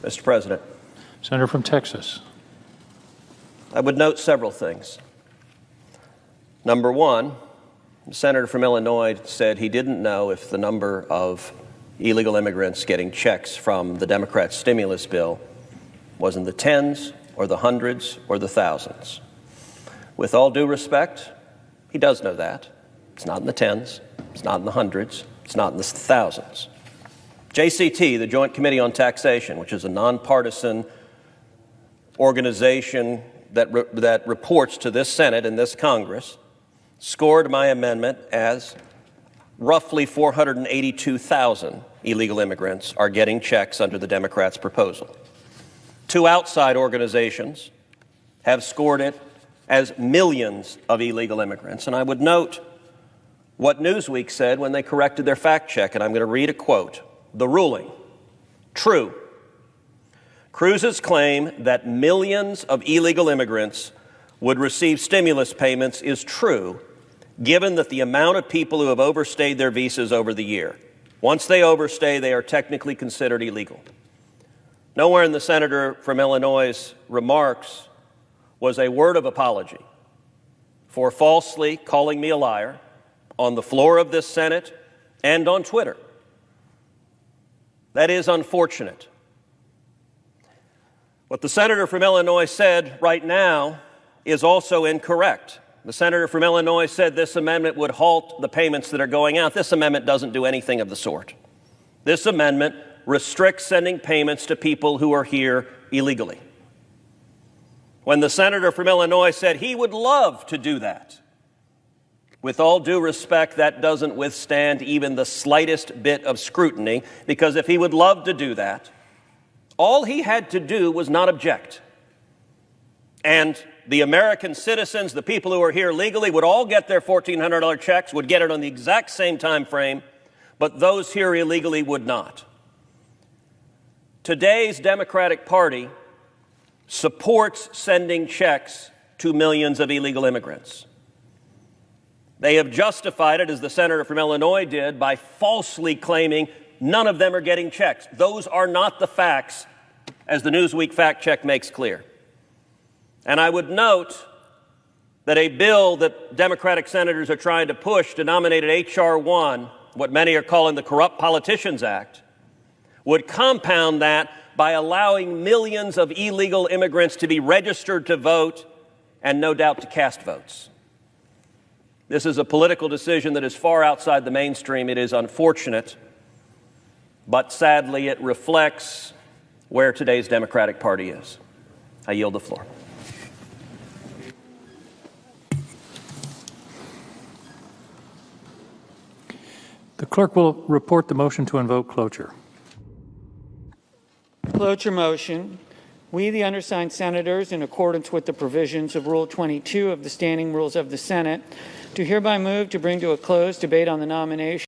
Mr. President. Senator from Texas. I would note several things. Number one, the senator from Illinois said he didn't know if the number of illegal immigrants getting checks from the Democrat stimulus bill was in the tens or the hundreds or the thousands. With all due respect, he does know that. It's not in the tens, it's not in the hundreds, it's not in the thousands. JCT, the Joint Committee on Taxation, which is a nonpartisan organization that reports to this Senate and this Congress, scored my amendment as roughly 482,000 illegal immigrants are getting checks under the Democrats' proposal. Two outside organizations have scored it as millions of illegal immigrants. And I would note what Newsweek said when they corrected their fact check, and I'm going to read a quote. The ruling, true. Cruz's claim that millions of illegal immigrants would receive stimulus payments is true, given that the amount of people who have overstayed their visas over the year. Once they overstay, they are technically considered illegal. Nowhere in the senator from Illinois' remarks was a word of apology for falsely calling me a liar on the floor of this Senate and on Twitter. That is unfortunate. What the senator from Illinois said right now is also incorrect. The senator from Illinois said this amendment would halt the payments that are going out. This amendment doesn't do anything of the sort. This amendment restricts sending payments to people who are here illegally. When the senator from Illinois said he would love to do that, with all due respect, that doesn't withstand even the slightest bit of scrutiny, because if he would love to do that, all he had to do was not object. And the American citizens, the people who are here legally, would all get their $1,400 checks, would get it on the exact same time frame, but those here illegally would not. Today's Democratic Party supports sending checks to millions of illegal immigrants. They have justified it, as the senator from Illinois did, by falsely claiming none of them are getting checks. Those are not the facts, as the Newsweek fact check makes clear. And I would note that a bill that Democratic senators are trying to push, denominated H.R. 1, what many are calling the Corrupt Politicians Act, would compound that by allowing millions of illegal immigrants to be registered to vote and no doubt to cast votes. This is a political decision that is far outside the mainstream. It is unfortunate, but sadly it reflects where today's Democratic Party is. I yield the floor. The clerk will report the motion to invoke cloture. Cloture motion. We, the undersigned senators, in accordance with the provisions of Rule 22 of the Standing Rules of the Senate, do hereby move to bring to a close debate on the nomination